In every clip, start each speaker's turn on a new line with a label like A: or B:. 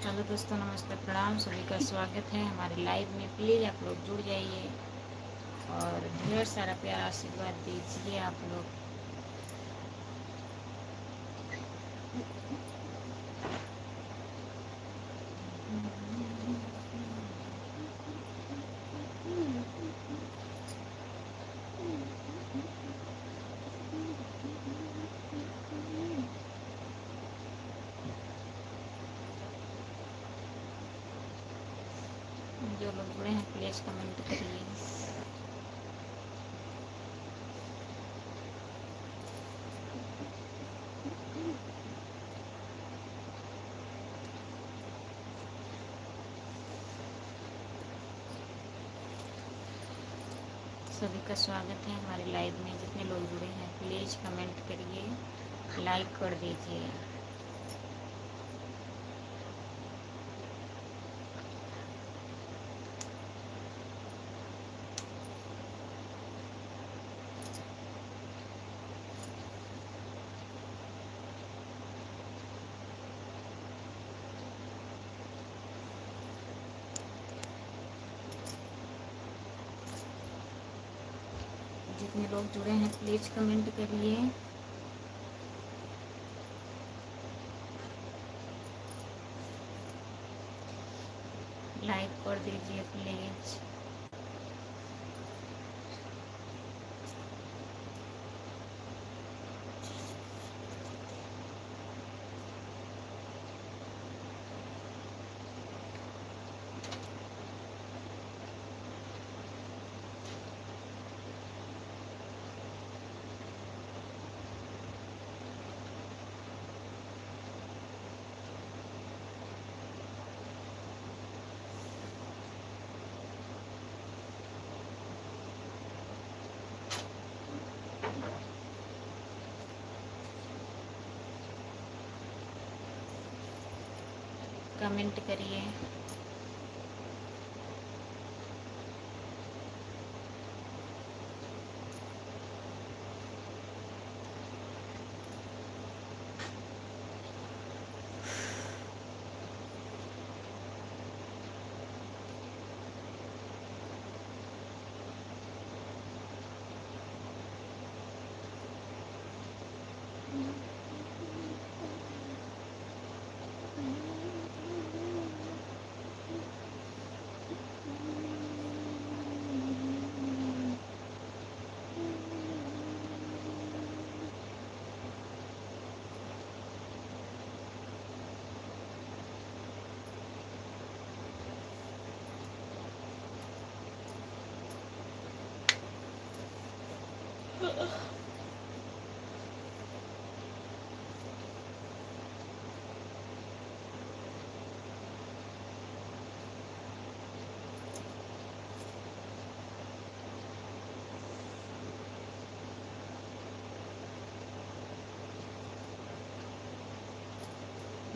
A: Hello दोस्तों, नमस्ते, प्रणाम। सभी का स्वागत है हमारे लाइव में। प्लीज़ आप लोग जुड़ जाइए और ढेर सारा प्यार आशीर्वाद दीजिए आप लोग। जो लोग जुड़े हैं प्लीज़ कमेंट करिए। सभी का स्वागत है हमारे लाइव में। जितने लोग जुड़े हैं प्लीज़ कमेंट करिए, लाइक कर दीजिए। जितने लोग जुड़े हैं प्लीज़ कमेंट करिए। लाइक कर दीजिए प्लीज़। कमेंट करिए।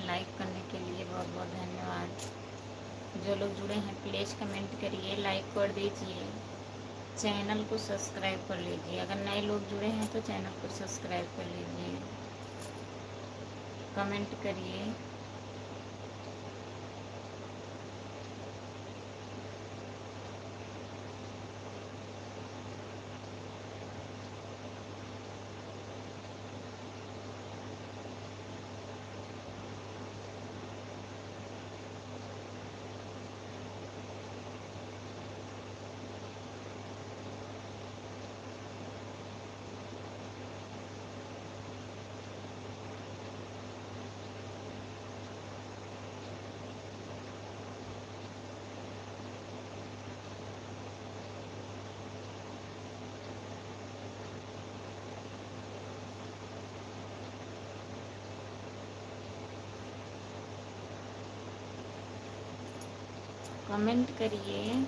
A: लाइक करने के लिए बहुत बहुत धन्यवाद। जो लोग जुड़े हैं प्लीज़ कमेंट करिए, लाइक कर दीजिए। चैनल को सब्सक्राइब कर लीजिए। अगर नए लोग जुड़े हैं तो चैनल को सब्सक्राइब कर लीजिए। कमेंट करिए। कमेंट करिए।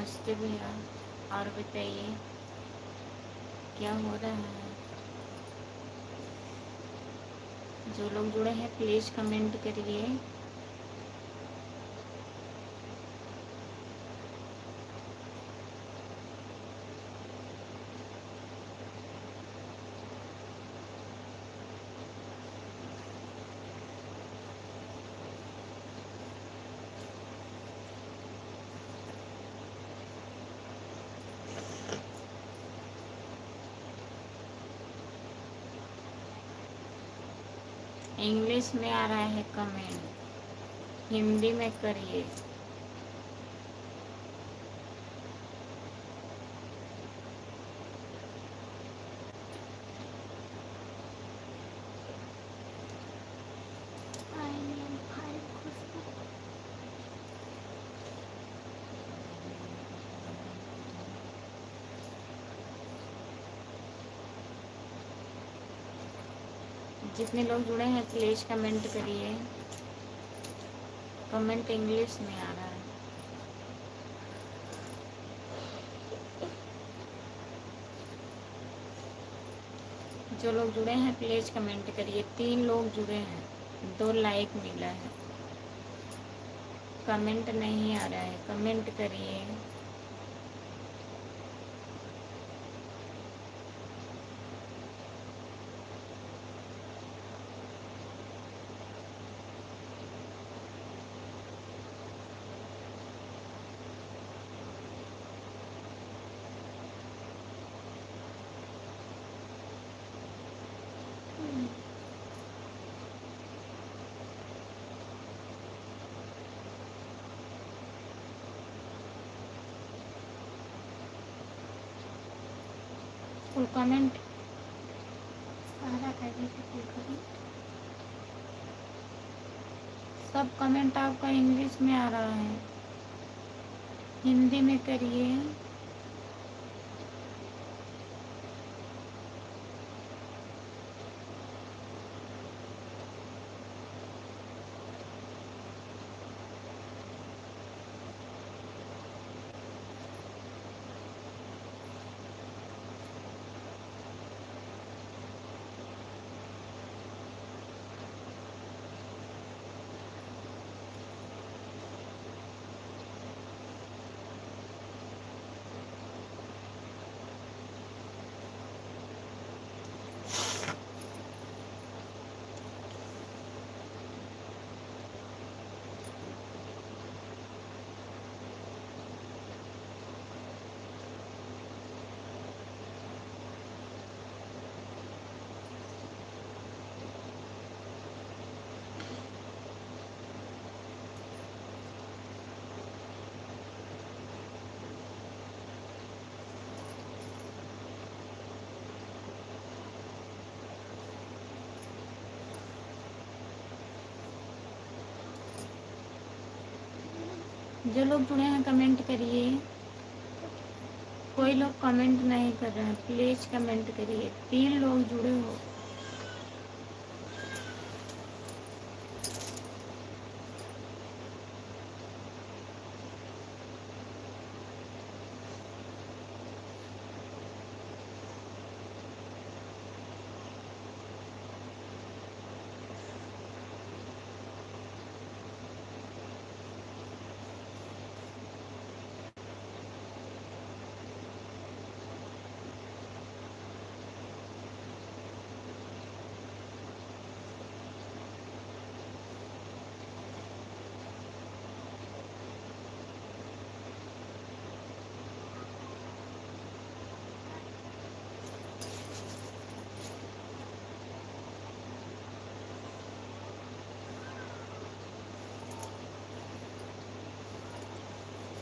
A: नमस्ते भैया। और बताइए क्या हो रहा है? जो लोग जुड़े हैं प्लीज़ कमेंट करिए। इंग्लिश में आ रहा है कमेंट, हिंदी में करिए। जितने लोग जुड़े हैं प्लीज़ कमेंट करिए। कमेंट इंग्लिश में आ रहा है। जो लोग जुड़े हैं प्लीज़ कमेंट करिए। 3 लोग जुड़े हैं, 2 लाइक मिला है। कमेंट नहीं आ रहा है, कमेंट करिए। फुल कमेंट सारा करिए। फुल कमेंट सब कमेंट आपका इंग्लिश में आ रहा है, हिंदी में करिए। जो लोग जुड़े हैं कमेंट करिए। कोई लोग कमेंट नहीं कर रहे हैं, प्लीज़ कमेंट करिए। 3 लोग जुड़े हो।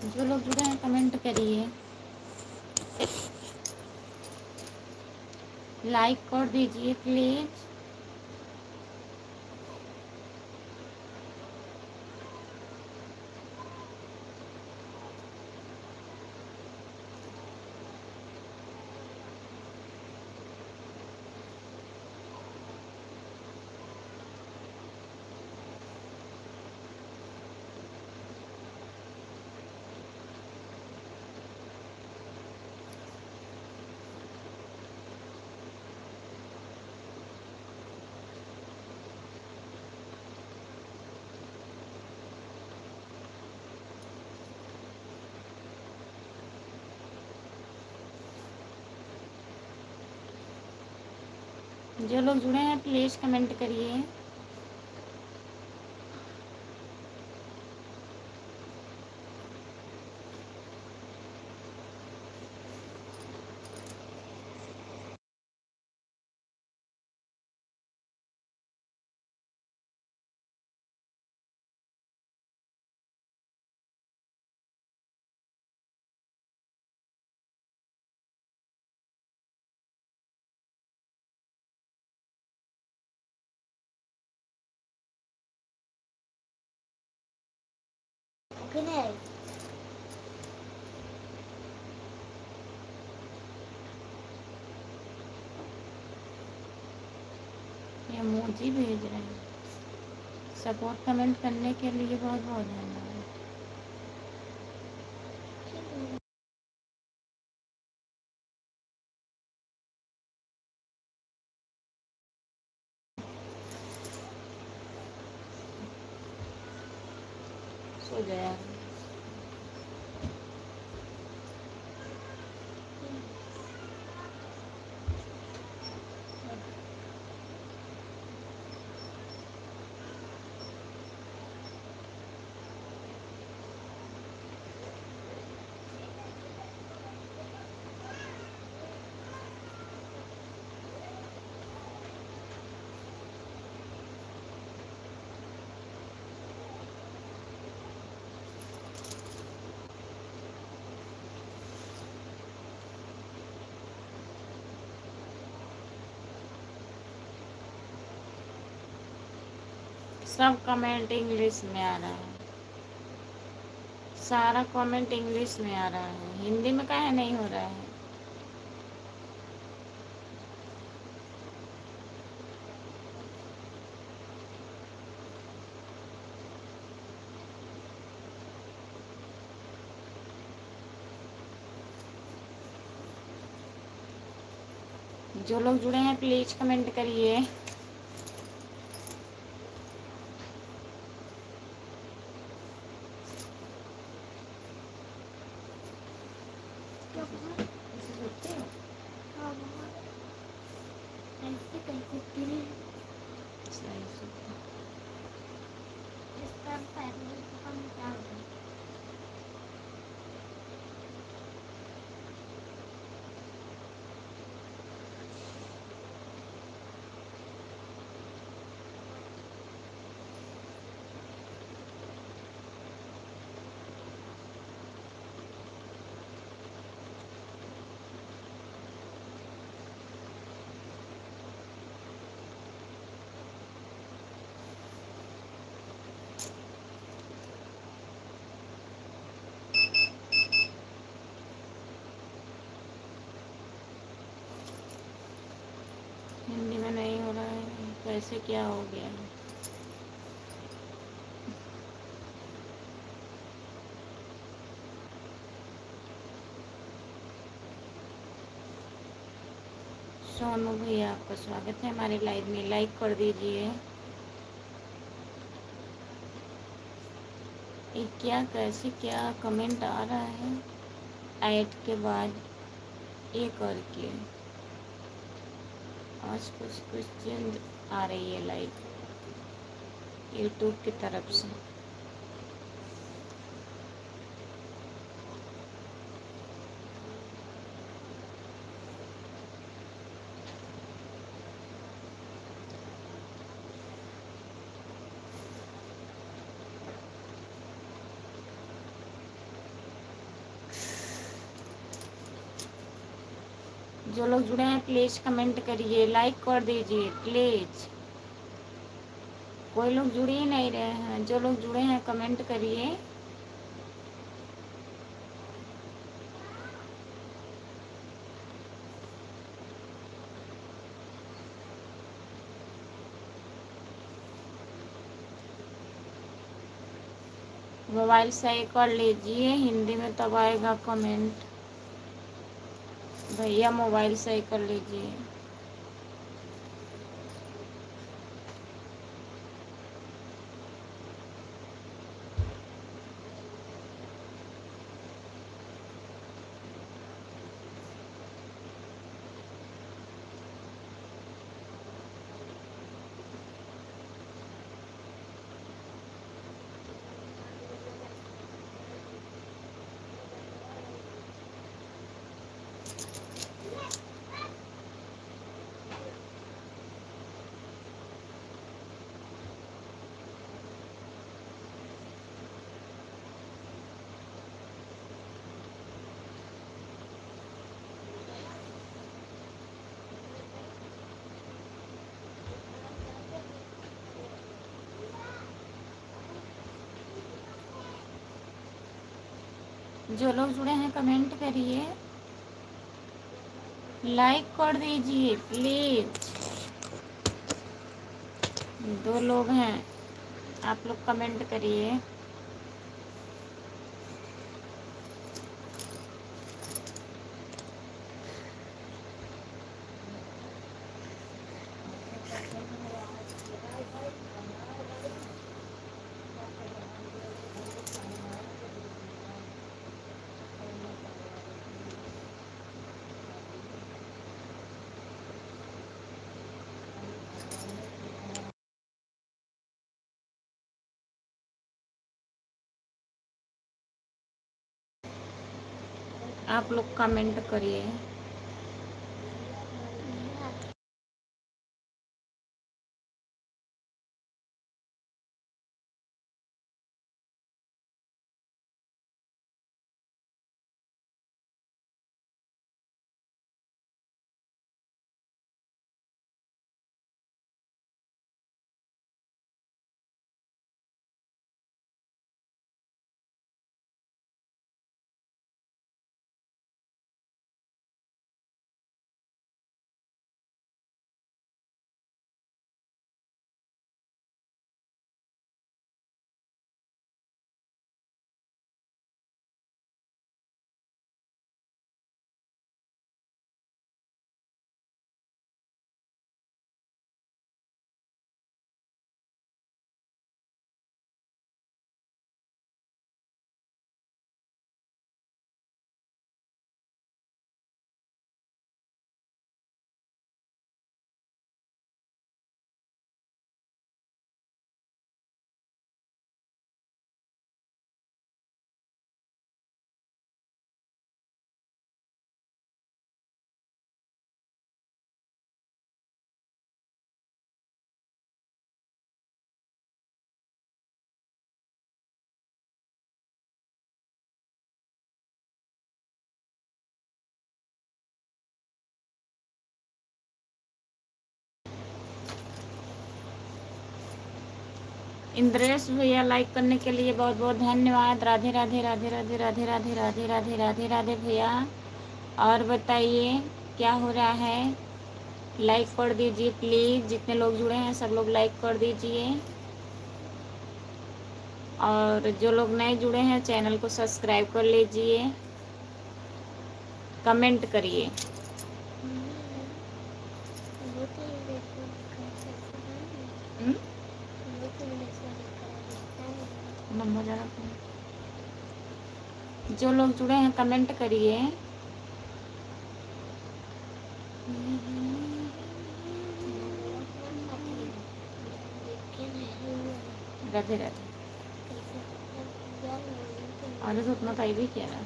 A: जो लोग जुड़े हैं कमेंट करिए, लाइक कर दीजिए प्लीज़। जो लोग जुड़े हैं प्लीज़ कमेंट करिए। ये इमोजी भेज रहे हैं। सपोर्ट कमेंट करने के लिए बहुत बहुत धन्यवाद। सो गया। सब कमेंट इंग्लिश में आ रहा है। सारा कमेंट इंग्लिश में आ रहा है, हिंदी में काहे नहीं हो रहा है? जो लोग जुड़े हैं प्लीज़ कमेंट करिए। हिंदी में नहीं हो रहा है, कैसे क्या हो गया? सोनू भैया आपका स्वागत है हमारे लाइव में, लाइक कर दीजिए। ये क्या कैसे क्या कमेंट आ रहा है ऐड के बाद ये करके? आज कुछ चेंज आ रही है लाइक यूट्यूब की तरफ से। जो लोग जुड़े हैं प्लीज़ कमेंट करिए, लाइक कर दीजिए प्लीज़। कोई लोग जुड़ ही नहीं रहे हैं, जो लोग जुड़े हैं कमेंट करिए। मोबाइल सही कर लीजिए, हिंदी में तब आएगा कमेंट। भैया मोबाइल सही कर लीजिए। जो लोग जुड़े हैं कमेंट करिए, लाइक कर दीजिए प्लीज। 2 लोग हैं, आप लोग कमेंट करिए। आप लोग कमेंट करिए। इंद्रेश भैया लाइक करने के लिए बहुत बहुत धन्यवाद। राधे राधे राधे राधे राधे राधे राधे राधे राधे राधे भैया। और बताइए क्या हो रहा है, लाइक कर दीजिए प्लीज़। जितने लोग जुड़े हैं सब लोग लाइक कर दीजिए, और जो लोग नए जुड़े हैं चैनल को सब्सक्राइब कर लीजिए, कमेंट करिए। नंबर ज़्यादा, जो लोग जुड़े हैं कमेंट करिए। राधे राधे। और तो उतना टाइम भी किया ना।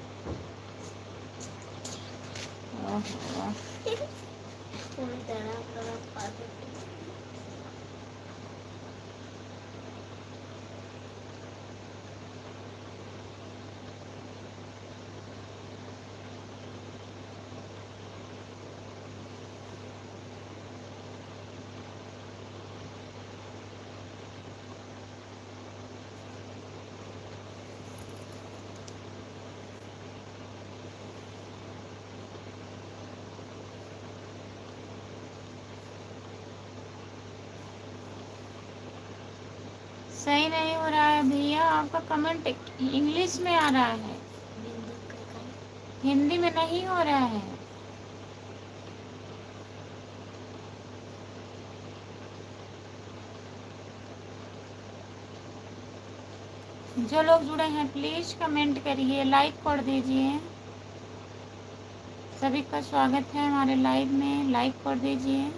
A: सही नहीं हो रहा है भैया, आपका कमेंट इंग्लिश में आ रहा है, हिंदी में नहीं हो रहा है। जो लोग जुड़े हैं प्लीज़ कमेंट करिए, लाइक कर दीजिए। सभी का स्वागत है हमारे लाइव में, लाइक कर दीजिए।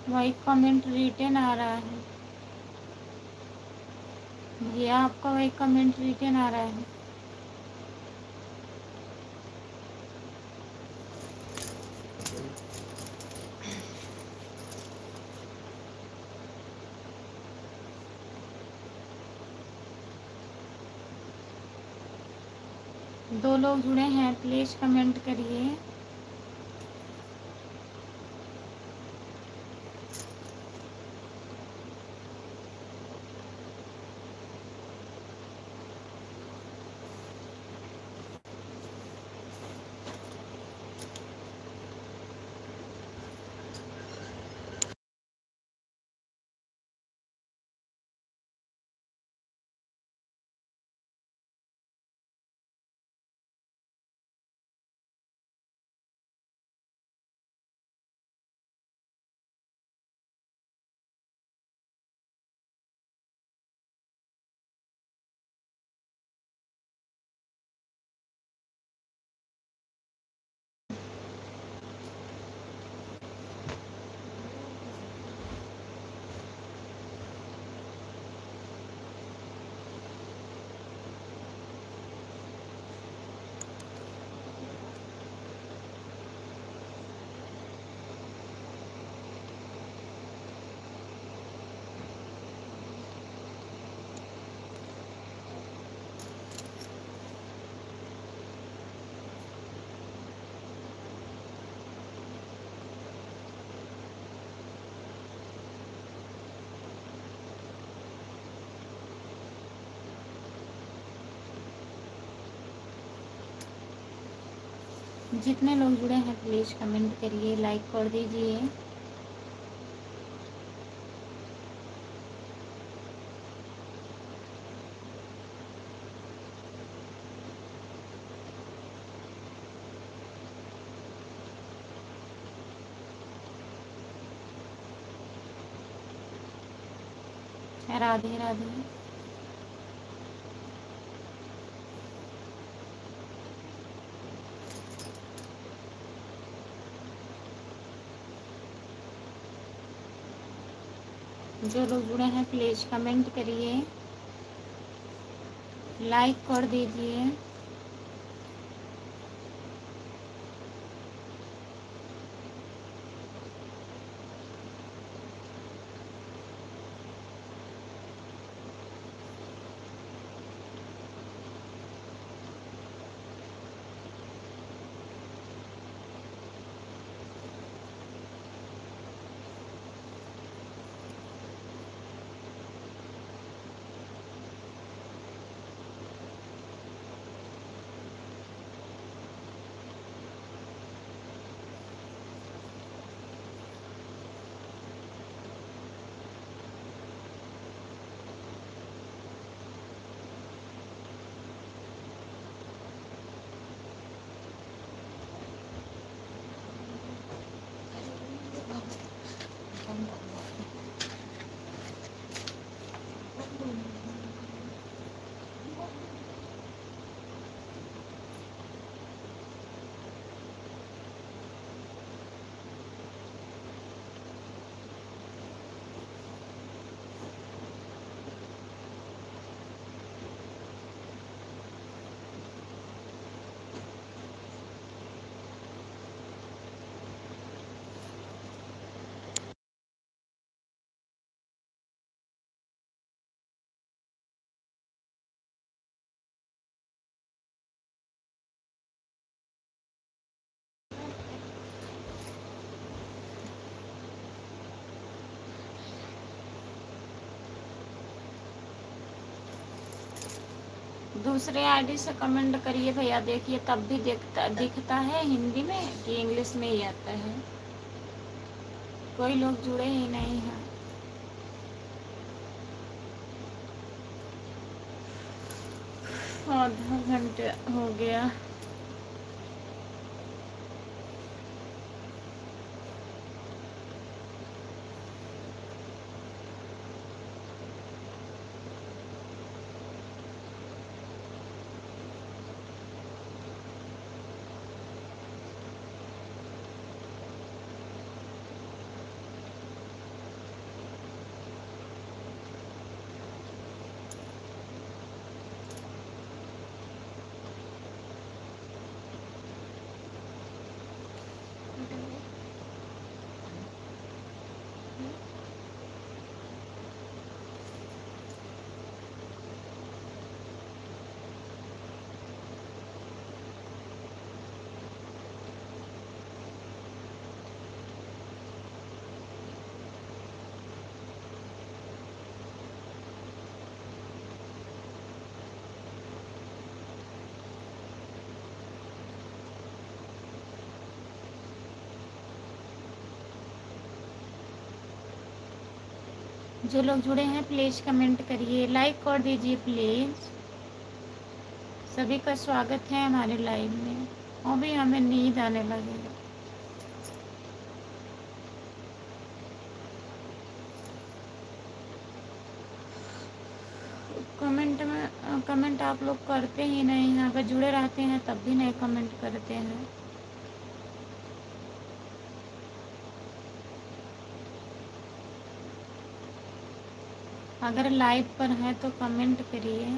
A: वही कमेंट रिटर्न आ रहा है भैया, आपका वही कमेंट रिटर्न आ रहा है। दो लोग जुड़े हैं, प्लीज़ कमेंट करिए। जितने लोग जुड़े हैं प्लीज़ कमेंट करिए, लाइक कर दीजिए। राधे राधे। जो लोग जुड़े हैं प्लीज़ कमेंट करिए, लाइक कर दीजिए। दूसरे आईडी से कमेंट करिए भैया, देखिए तब भी दिखता है हिंदी में कि इंग्लिश में ही आता है। कोई लोग जुड़े ही नहीं हैं। आधा घंटे हो गया। जो लोग जुड़े हैं प्लीज़ कमेंट करिए, लाइक कर दीजिए प्लीज़। सभी का स्वागत है हमारे लाइव में। अभी हमें नींद आने लगेगा। कमेंट आप लोग करते ही नहीं हैं। अगर जुड़े रहते हैं तब भी नहीं कमेंट करते हैं। अगर लाइव पर हैं तो कमेंट करिए।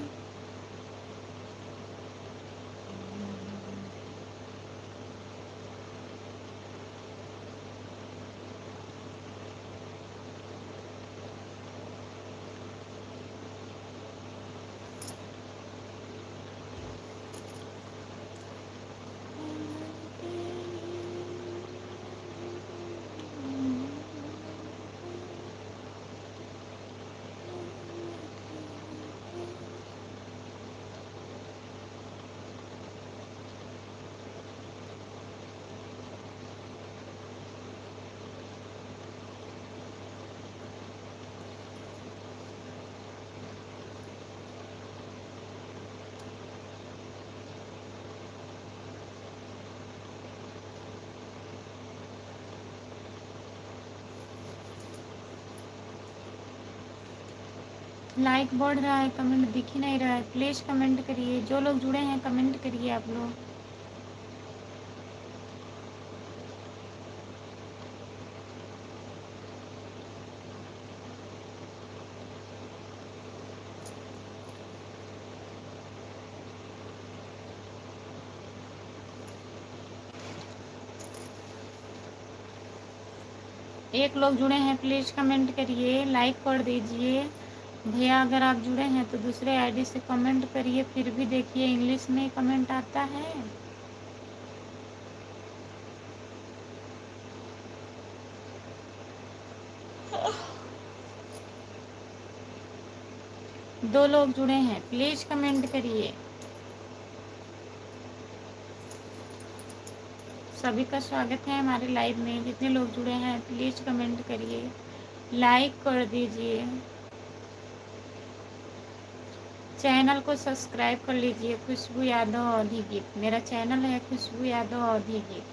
A: लाइक बढ़ रहा है, कमेंट दिख ही नहीं रहा है। प्लीज़ कमेंट करिए। जो लोग जुड़े हैं कमेंट करिए आप लोग। एक लोग जुड़े हैं प्लीज़ कमेंट करिए, लाइक कर दीजिए। भैया अगर आप जुड़े हैं तो दूसरे आईडी से कमेंट करिए। फिर भी देखिए इंग्लिश में कमेंट आता है। दो लोग जुड़े हैं प्लीज़ कमेंट करिए। सभी का स्वागत है हमारे लाइव में। जितने लोग जुड़े हैं प्लीज़ कमेंट करिए, लाइक कर दीजिए। चैनल को सब्सक्राइब कर लीजिए। खुशबू यादव अवधी गीत मेरा चैनल है, खुशबू यादव अवधी गीत।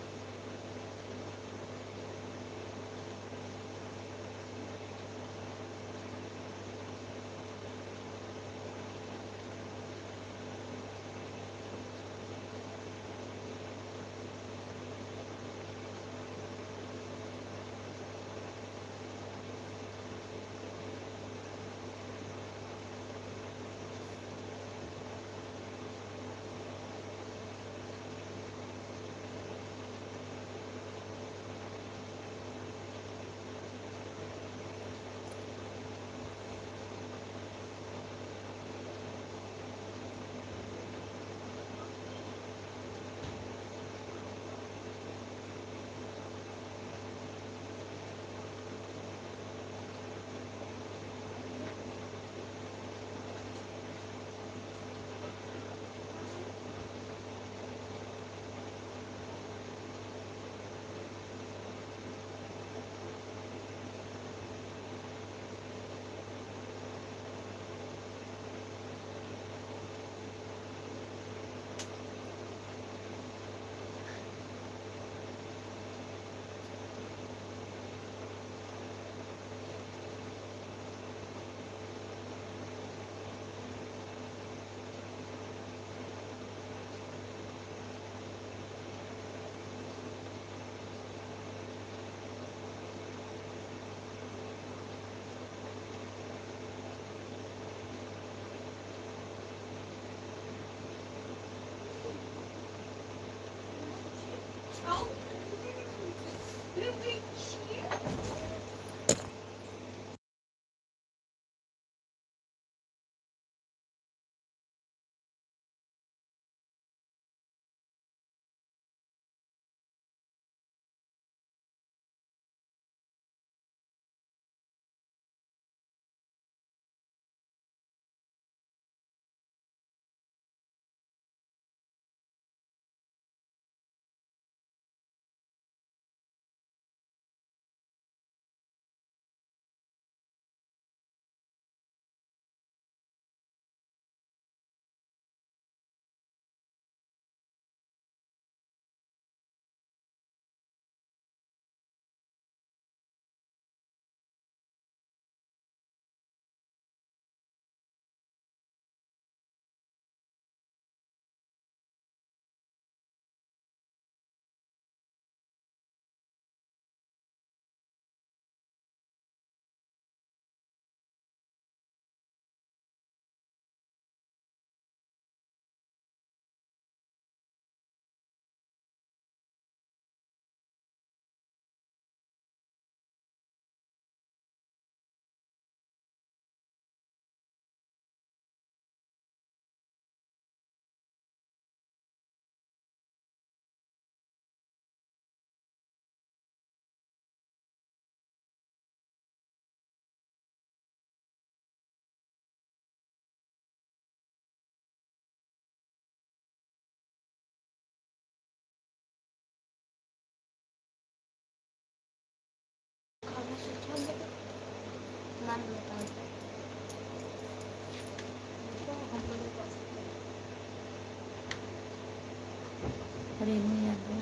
A: रेनू यादव,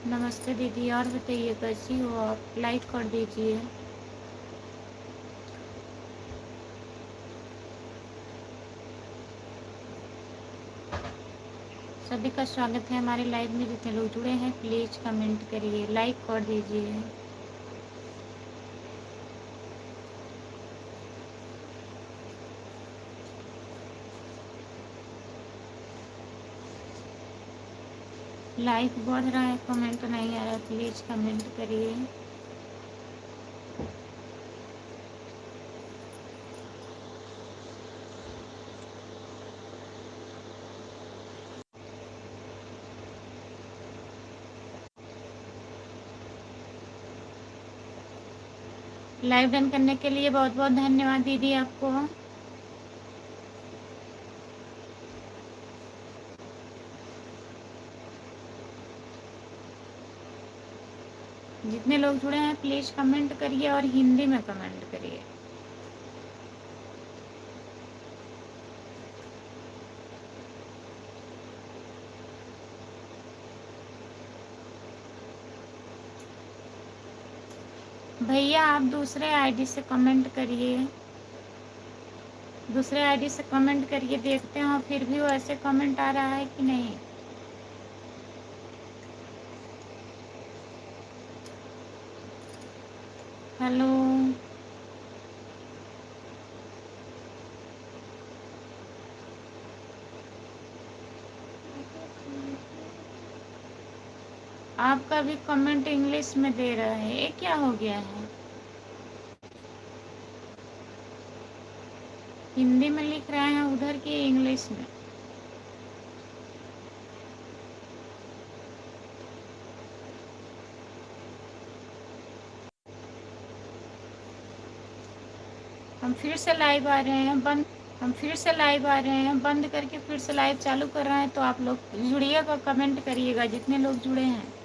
A: नमस्ते दीदी, और बताइए कैसी हो आप? लाइक कर दीजिए। सभी का स्वागत है हमारे लाइव में। जितने लोग जुड़े हैं प्लीज़ कमेंट करिए, लाइक कर दीजिए। लाइक बढ़ रहा है, कमेंट नहीं आ रहा, प्लीज़ कमेंट करिए। लाइव डन करने के लिए बहुत बहुत धन्यवाद दीदी आपको। जितने लोग जुड़े हैं प्लीज़ कमेंट करिए और हिंदी में कमेंट करिए। भैया आप दूसरे आईडी से कमेंट करिए, दूसरे आईडी से कमेंट करिए, देखते हैं फिर भी वो ऐसे कमेंट आ रहा है कि नहीं। हेलो, आपका भी कमेंट इंग्लिश में दे रहा है, ये क्या हो गया है? हिंदी में लिख रहे हैं उधर की इंग्लिश में? हम फिर से लाइव आ रहे हैं, बंद करके फिर से लाइव चालू कर रहे हैं, तो आप लोग जुड़िएगा, कमेंट करिएगा जितने लोग जुड़े हैं।